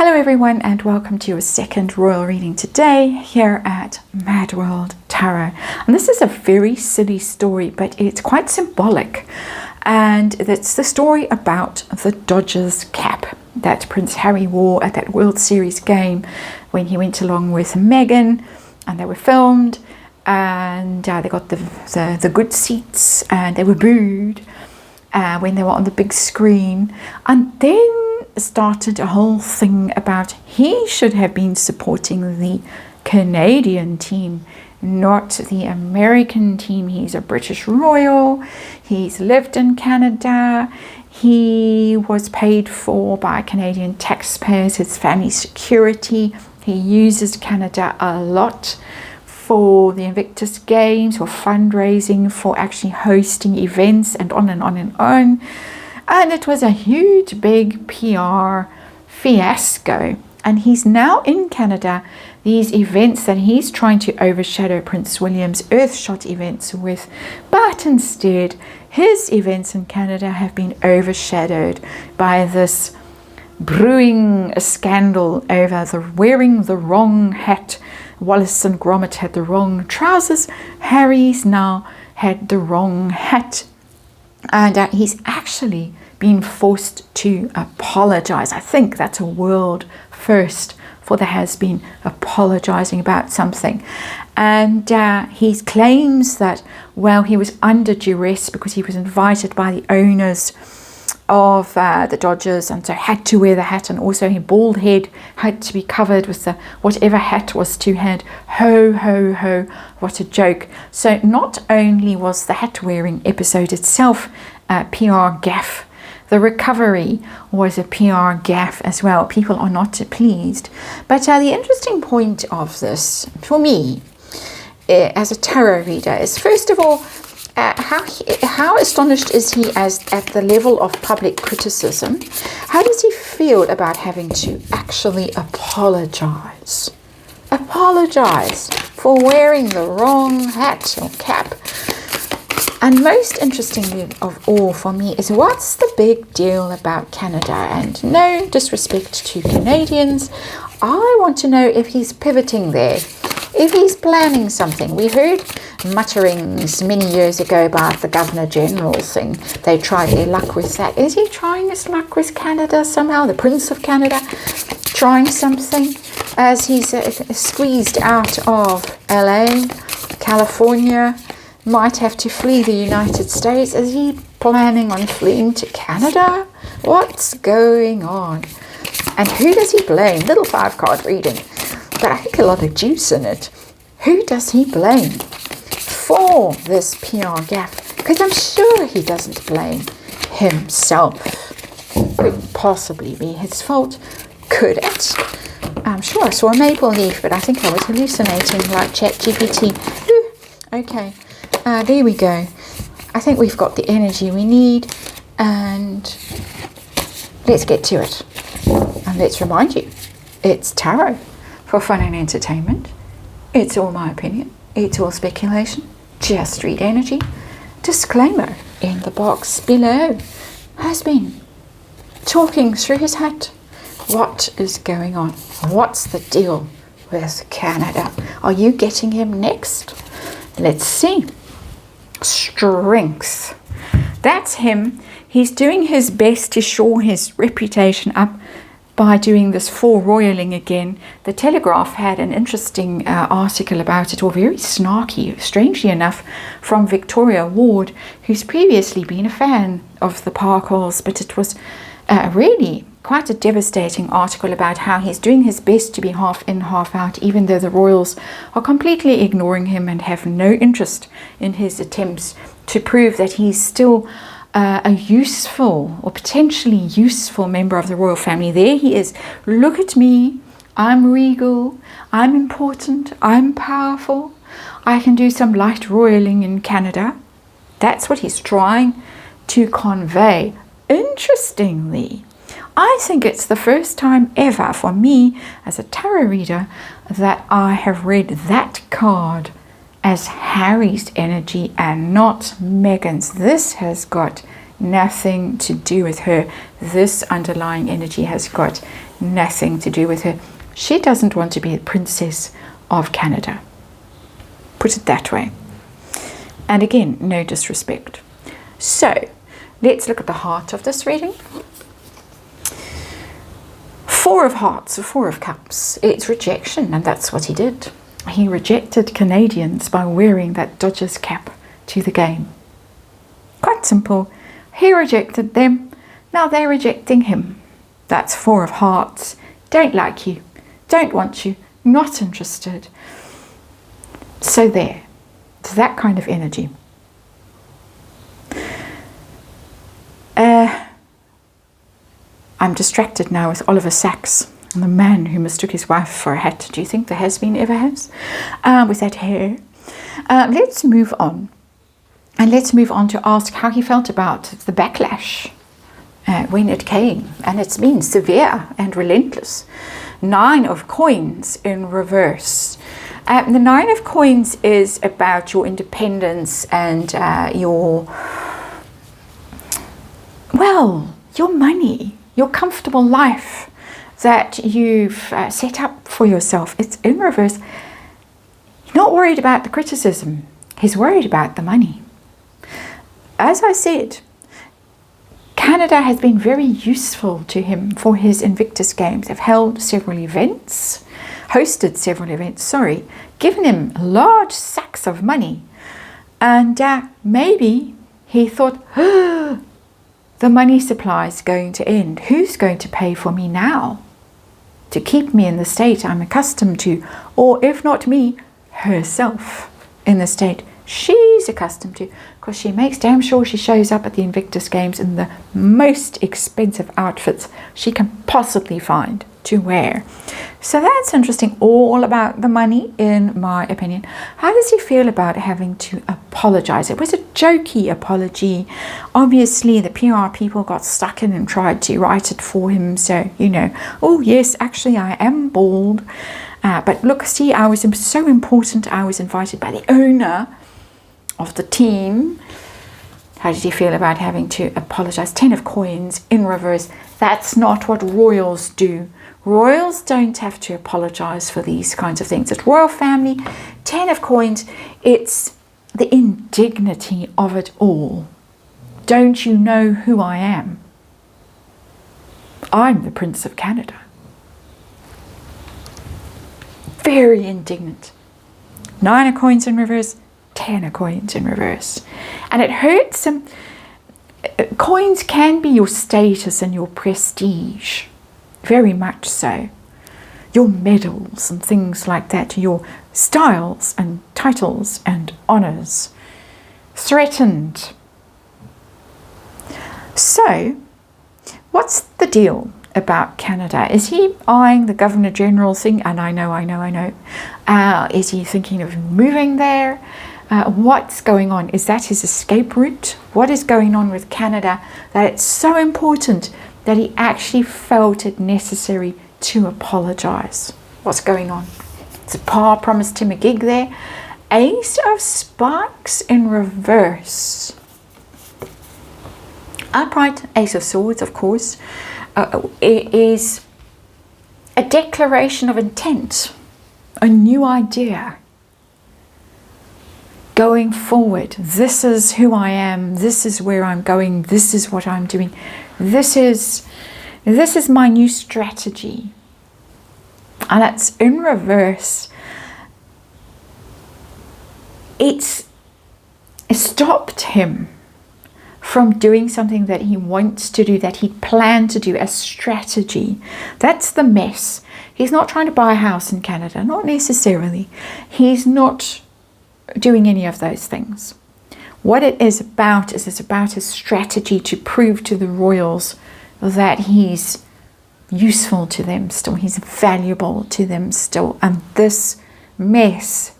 Hello everyone, and welcome to your second royal reading today here at MadWorldTarot. And this is a very silly story, but it's quite symbolic. And it's the story about the Dodgers cap that Prince Harry wore at that World Series game when he went along with Meghan, and they were filmed, and they got the good seats, and they were booed when they were on the big screen. And then started a whole thing about he should have been supporting the Canadian team, not the American team. He's a British royal. He's lived in Canada. He was paid for by Canadian taxpayers, his family's security. He uses Canada a lot for the Invictus Games, for fundraising, for actually hosting events, and on and on and on. And it was a huge, big PR fiasco. And he's now in Canada, these events that he's trying to overshadow Prince William's Earthshot events with. But instead, his events in Canada have been overshadowed by this brewing scandal over wearing the wrong hat. Wallace and Gromit had the wrong trousers. Harry's now had the wrong hat. And he's actually been forced to apologize. I think that's a world first for the Hazbeen apologizing about something. And he claims that, well, he was under duress because he was invited by the owners of the Dodgers, and so had to wear the hat, and also his bald head had to be covered with the whatever hat was to hand. Ho, ho, ho, what a joke. So not only was the hat wearing episode itself a PR gaffe, the recovery was a PR gaffe as well. People are not pleased. But the interesting point of this, for me, as a tarot reader, is first of all, how astonished is he at the level of public criticism? How does he feel about having to actually apologize? Apologize for wearing the wrong hat or cap. And most interestingly of all for me is, what's the big deal about Canada? And no disrespect to Canadians, I want to know if he's pivoting there, if he's planning something. We heard mutterings many years ago about the Governor General thing. They tried their luck with that. Is he trying his luck with Canada somehow? The Prince of Canada trying something as he's squeezed out of LA, California, might have to flee the United States. Is he planning on fleeing to Canada? What's going on? And who does he blame? Little 5-card reading, but I think a lot of juice in it. Who does he blame for this PR gaffe? Because I'm sure he doesn't blame himself. Couldn't possibly be his fault, could it? I'm sure I saw a maple leaf, but I think I was hallucinating like ChatGPT. Okay, there we go. I think we've got the energy we need, and let's get to it. And let's remind you, it's tarot for fun and entertainment. It's all my opinion. It's all speculation. Just read energy. Disclaimer in the box below. Hazbeen talking through his hat. What is going on? What's the deal with Canada? Are you getting him next? Let's see. Strength. That's him. He's doing his best to shore his reputation up by doing this full royaling again. The Telegraph had an interesting article about it, or very snarky, strangely enough, from Victoria Ward, who's previously been a fan of the Parkles, but it was really quite a devastating article about how he's doing his best to be half in, half out, even though the royals are completely ignoring him and have no interest in his attempts to prove that he's still a useful or potentially useful member of the royal family. There he is. Look at me. I'm regal. I'm important. I'm powerful. I can do some light royaling in Canada. That's what he's trying to convey. Interestingly, I think it's the first time ever for me as a tarot reader that I have read that card as Harry's energy and not Meghan's. This has got nothing to do with her. This underlying energy has got nothing to do with her. She doesn't want to be a princess of Canada. Put it that way. And again, no disrespect. So, let's look at the heart of this reading. Four of Hearts, or Four of Cups. It's rejection, and that's what he did. He rejected Canadians by wearing that Dodgers cap to the game. Quite simple. He rejected them. Now they're rejecting him. That's Four of Hearts. Don't like you. Don't want you. Not interested. So there. It's that kind of energy. I'm distracted now with Oliver Sacks, the man who mistook his wife for a hat. Do you think the Hazbeen ever has? With that hair. Let's move on. And let's move on to ask how he felt about the backlash when it came. And it's been severe and relentless. 9 of Coins in reverse. The 9 of Coins is about your independence and your money, your comfortable life that you've set up for yourself. It's in reverse. He's not worried about the criticism. He's worried about the money. As I said, Canada has been very useful to him for his Invictus Games. They've hosted several events, given him large sacks of money. And maybe he thought, the money supply is going to end. Who's going to pay for me now to keep me in the state I'm accustomed to? Or if not me, herself in the state she's accustomed to, because she makes damn sure she shows up at the Invictus Games in the most expensive outfits she can possibly find to wear. So that's interesting, all about the money, in my opinion. How does he feel about having to apologize? It was a jokey apology. Obviously, the PR people got stuck in and tried to write it for him. So, oh yes, actually I am bald. But look, see, I was so important. I was invited by the owner of the team. How did he feel about having to apologize? 10 of Coins in reverse. That's not what royals do. Royals don't have to apologize for these kinds of things. It's royal family. 10 of Coins. It's the indignity of it all. Don't you know who I am? I'm the Prince of Canada. Very indignant. 9 of Coins in reverse. 10 of Coins in reverse. And it hurts him. Coins can be your status and your prestige. Very much so. Your medals and things like that. Your styles and titles and honours. Threatened. So, what's the deal about Canada? Is he eyeing the Governor General thing? And I know. Is he thinking of moving there? What's going on? Is that his escape route? What is going on with Canada that it's so important that he actually felt it necessary to apologize? What's going on? The Pa promised him a gig there. Ace of Spikes in reverse. Upright Ace of Swords, of course, is a declaration of intent, a new idea. Going forward, this is who I am, this is where I'm going, this is what I'm doing, this is my new strategy. And that's in reverse. It stopped him from doing something that he wants to do, that he planned to do, a strategy. That's the mess. He's not trying to buy a house in Canada, not necessarily. He's not doing any of those things. What it is about is it's about his strategy to prove to the royals that he's useful to them still, he's valuable to them still. And this mess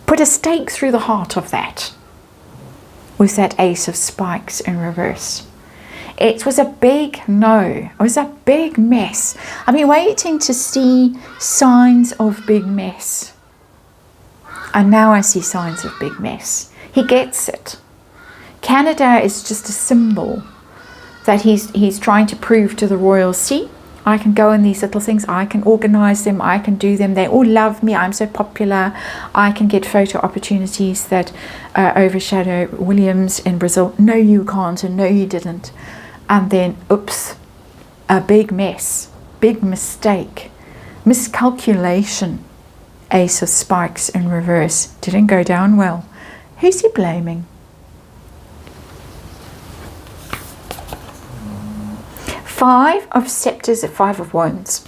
put a stake through the heart of that with that Ace of Spikes in reverse. It was a big no. It was a big mess. I've been waiting to see signs of big mess. And now I see signs of big mess. He gets it. Canada is just a symbol that he's trying to prove to the royals, see, I can go in these little things, I can organize them, I can do them, they all love me, I'm so popular, I can get photo opportunities that overshadow Williams in Brazil. No, you can't, and no, you didn't. And then, oops, a big mess, big mistake, miscalculation. Ace of Spikes in reverse, didn't go down well. Who's he blaming? Five of Scepters, Five of Wands.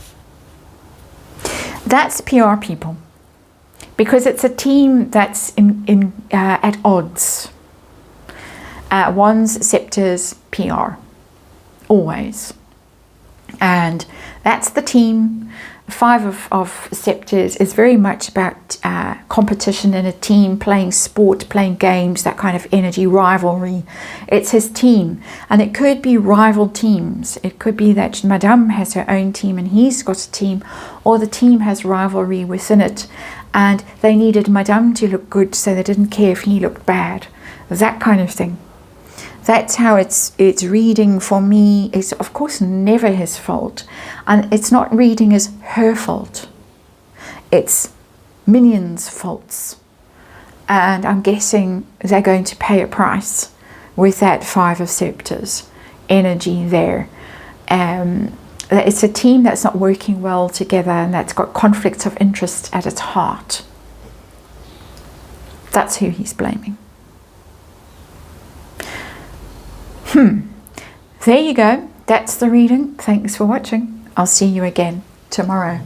That's PR people, because it's a team that's at odds. Wands, Scepters, PR, always. And that's the team. Five of Scepters is very much about competition in a team, playing sport, playing games, that kind of energy, rivalry. It's his team, and it could be rival teams. It could be that Madame has her own team and he's got a team, or the team has rivalry within it and they needed Madame to look good, so they didn't care if he looked bad. That kind of thing. That's how it's reading for me. It's of course never his fault, and it's not reading as her fault. It's minions' faults, and I'm guessing they're going to pay a price with that Five of Scepters energy there. It's a team that's not working well together, and that's got conflicts of interest at its heart. That's who he's blaming. There you go. That's the reading. Thanks for watching. I'll see you again tomorrow.